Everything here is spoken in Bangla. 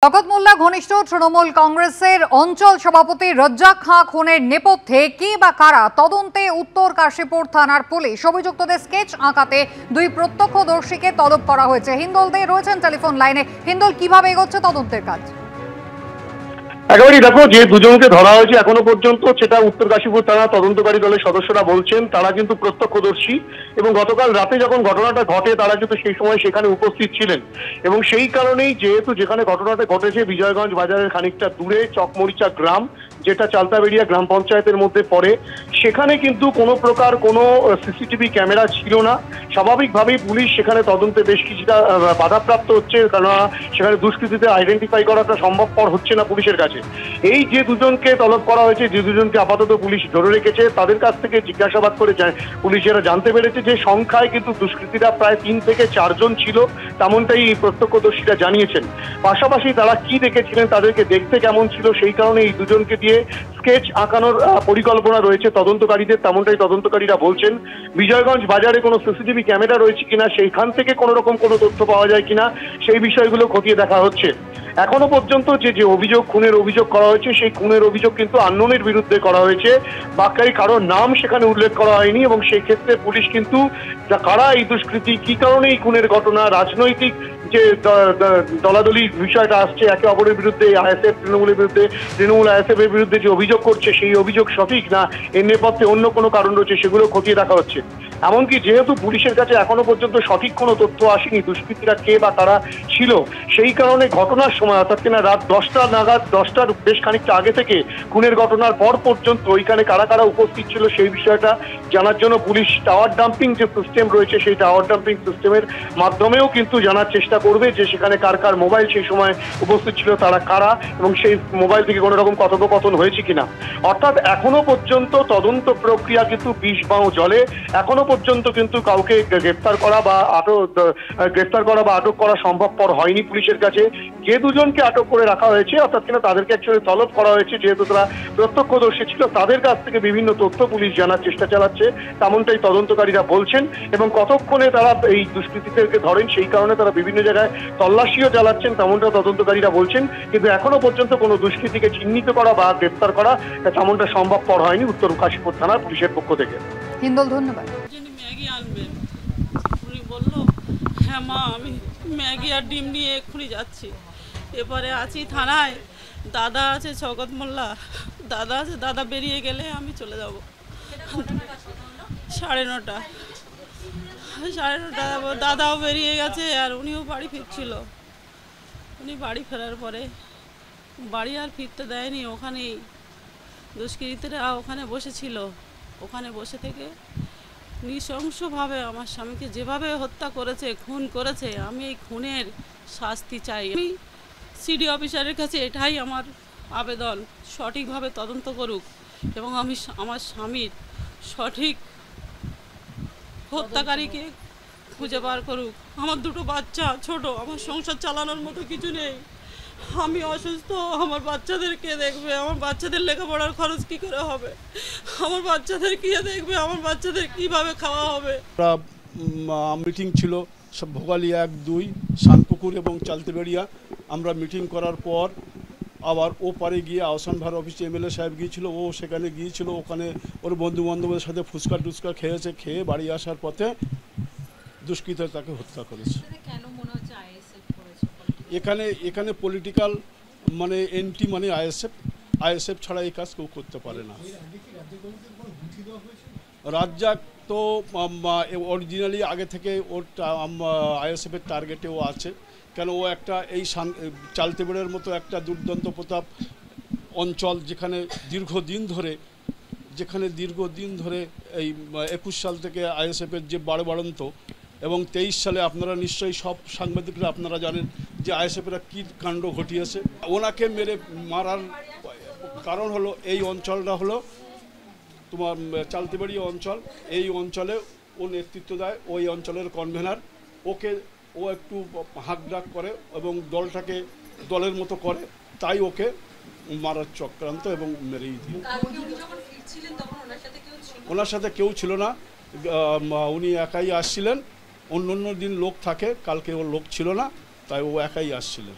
শওকত মোল্লা ঘনিষ্ঠ তৃণমূল কংগ্রেসের অঞ্চল সভাপতি রজ্জাক খাঁ খুনের নেপথ্যে কে বা কারা তদন্তে উত্তর কাশীপুর থানার পুলিশ অভিযুক্তদের স্কেচ আঁকাতে দুই প্রত্যক্ষদর্শীকে তলব করা হয়েছে। হিন্দল দে রয়েছেন টেলিফোন লাইনে। হিন্দল, কিভাবে এগোচ্ছে তদন্তের কাজ? একেবারেই দেখো, যে দুজনকে ধরা হয়েছে এখনো পর্যন্ত সেটা উত্তর কাশীপুর থানা তদন্তকারী দলের সদস্যরা বলছেন তারা কিন্তু প্রত্যক্ষদর্শী এবং গতকাল রাতে যখন ঘটনাটা ঘটে তারা কিন্তু সেই সময় সেখানে উপস্থিত ছিলেন এবং সেই কারণেই যেহেতু যেখানে ঘটনাটা ঘটেছে বিজয়গঞ্জ বাজারের খানিকটা দূরে চকমরিচা গ্রাম, যেটা চালতাবেড়িয়া গ্রাম পঞ্চায়েতের মধ্যে পড়ে, সেখানে কিন্তু কোনো প্রকার কোনো সিসিটিভি ক্যামেরা ছিল না। স্বাভাবিকভাবেই পুলিশ সেখানে তদন্তে বেশ কিছুটা বাধাপ্রাপ্ত হচ্ছে, কারণ সেখানে দুষ্কৃতীদের আইডেন্টিফাই করাটা সম্ভবপর হচ্ছে না পুলিশের কাছে। এই যে দুজনকে তলব করা হয়েছে, যে দুজনকে আপাতত পুলিশ ধরে রেখেছে, তাদের কাছ থেকে জিজ্ঞাসাবাদ করে পুলিশেরা জানতে পেরেছে যে সংখ্যায় কিন্তু দুষ্কৃতীরা প্রায় 3 থেকে 4 জন ছিল, তেমনটাই প্রত্যক্ষদর্শীরা জানিয়েছেন। পাশাপাশি তারা কি দেখেছিলেন, তাদেরকে দেখতে কেমন ছিল, সেই কারণে এই দুজনকে দিয়ে স্কেচ আঁকানোর পরিকল্পনা রয়েছে তদন্তকারীদের, তেমনটাই তদন্তকারীরা বলছেন। বিজয়গঞ্জ বাজারে কোনো সিসিটিভি ক্যামেরা রয়েছে কিনা, সেইখান থেকে কোনো রকম কোনো তথ্য পাওয়া যায় কিনা, সেই বিষয়গুলো খতিয়ে দেখা হচ্ছে। এখনো পর্যন্ত যে অভিযোগ, খুনের অভিযোগ করা হয়েছে, সেই খুনের অভিযোগ কিন্তু আননোনের বিরুদ্ধে করা হয়েছে। বাকি কারোর নাম সেখানে উল্লেখ করা হয়নি এবং সেই ক্ষেত্রে পুলিশ কিন্তু কারা এই দুষ্কৃতী, কি কারণে এই খুনের ঘটনা, রাজনৈতিক যে দলাদলি বিষয়টা আসছে একে অপরের বিরুদ্ধে, আইএসএফ তৃণমূলের বিরুদ্ধে, তৃণমূল আইএসএফ এর বিরুদ্ধে যে অভিযোগ করছে সেই অভিযোগ সঠিক না এর নেপথ্যে অন্য কোনো কারণ রয়েছে, সেগুলো খতিয়ে দেখা হচ্ছে। এমনকি যেহেতু পুলিশের কাছে এখনো পর্যন্ত সঠিক কোনো তথ্য আসেনি দুষ্কৃতীরা কে বা কারা ছিল, সেই কারণে ঘটনার সময় অর্থাৎ কিনা রাত 10টা নাগাদ, 10টার বেশ খানিকটা আগে থেকে খুনের ঘটনার পর পর্যন্ত ওইখানে কারা কারা উপস্থিত ছিল সেই বিষয়টা জানার জন্য পুলিশ টাওয়ার ডাম্পিং যে সিস্টেম রয়েছে সেই টাওয়ার ডাম্পিং সিস্টেমের মাধ্যমেও কিন্তু জানার চেষ্টা করবে যে সেখানে কার কার মোবাইল সেই সময় উপস্থিত ছিল, তারা কারা এবং সেই মোবাইল থেকে কোনো রকম কথোপকথন হয়েছে কিনা। অর্থাৎ এখনো পর্যন্ত তদন্ত প্রক্রিয়া কিন্তু বিষ বাঁও জলে। এখনো পর্যন্ত কিন্তু কাউকে গ্রেফতার করা বা আটক করা সম্ভবপর হয়নি পুলিশের কাছে। যে দুজনকে আটক করে রাখা হয়েছে অর্থাৎ কিনা তাদেরকে অ্যাকচুয়ালি তলব করা হয়েছে, যেহেতু তারা প্রত্যক্ষদর্শী ছিল, তাদের কাছ থেকে বিভিন্ন তথ্য পুলিশ জানার চেষ্টা চালাচ্ছে, তেমনটাই তদন্তকারীরা বলছেন। এবং কতক্ষণে তারা এই দুষ্কৃতীদেরকে ধরেন সেই কারণে তারা বিভিন্ন জায়গায় তল্লাশিও চালাচ্ছেন, তেমনটা তদন্তকারীরা বলছেন। কিন্তু এখনো পর্যন্ত কোনো দুষ্কৃতীকে চিহ্নিত করা বা গ্রেফতার করা তেমনটা সম্ভবপর হয়নি উত্তর কাশীপুর থানার পুলিশের পক্ষ থেকে। হিন্দল, ধন্যবাদ। ম্যাগি আনবেন, উনি বললো হ্যাঁ মা আমি ম্যাগি আর ডিম নিয়ে এক্ষুনি যাচ্ছি। এরপরে আছি থানায়, দাদা আছে শওকত মোল্লা, দাদা আছে, দাদা বেরিয়ে গেলে আমি চলে যাব। 9:30 দাদাও বেরিয়ে গেছে আর উনিও বাড়ি ফিরছিল। উনি বাড়ি ফেরার পরে বাড়ি আর ফিরতে দেয়নি, ওখানেই দুষ্কৃতীরা ওখানে বসেছিল। ওখানে বসে থেকে নৃশংসভাবে আমার স্বামীকে যেভাবে হত্যা করেছে, খুন করেছে, আমি এই খুনের শাস্তি চাই। আমি সিডি অফিসারের কাছে এটাই আমার আবেদন, সঠিকভাবে তদন্ত করুক এবং আমি আমার স্বামীর সঠিক হত্যাকারীকে খুঁজে বার করুক। আমার 2টো বাচ্চা ছোট, আমার সংসার চালানোর মতো কিছু নেই, আমি অসুস্থ, আমার বাচ্চাদের কে দেখবে, আমার বাচ্চাদের লেখাপড়ার খরচ কি করে হবে, আমার বাচ্চাদের কে দেখবে, আমার বাচ্চাদের কিভাবে খাওয়া হবে। মিটিং ছিল সব ভোগালী 1, 2, শানপুকুর এবং চালতাবেড়িয়া। আমরা মিটিং করার পর আবার ও পারে গিয়ে আহসান ভার অফিসে এমএলএ সাহেব গিয়েছিল, ও সেখানে গিয়েছিল, ওখানে ওর বন্ধু বান্ধবের সাথে ফুচকা টুচকা খেয়েছে, খেয়ে বাড়ি আসার পথে দুষ্কৃতীরা তাকে হত্যা করেছে। এখানে পলিটিক্যাল মানে এন্টি মানে আইএসএফ ছাড়া এই কাজ কেউ করতে পারে না। রাজ্জাক তো অরিজিনালি আগে থেকে ওর আইএসএফের টার্গেটে ও আছে, কেন ও একটা এই চালতাবেড়িয়ার মতো একটা দুর্দান্ত প্রতাপ অঞ্চল যেখানে দীর্ঘদিন ধরে এই 21 সাল থেকে আইএসএফের যে বাড়ন্ত এবং 23 সালে আপনারা নিশ্চয়ই সব সাংবাদিকরা আপনারা জানেন যে আইএসএফেরা কী কাণ্ড ঘটিয়েছে। ওনাকে মেরে মারার কারণ হলো এই অঞ্চলটা হলো তোমার চালতাবেড়িয়া অঞ্চল, এই অঞ্চলে ও নেতৃত্ব দেয়, ওই অঞ্চলের কনভেনার। ও একটু হাঁক ডাক করে এবং দলটাকে দলের মতো করে, তাই ওকে মারার চক্রান্ত এবং মেরেই দিয়ে। ওনার সাথে কেউ ছিল না, উনি একাই আসছিলেন। অন্য দিন লোক থাকে, কালকে ওর লোক ছিল না, তাই ও একাই আসছিলেন।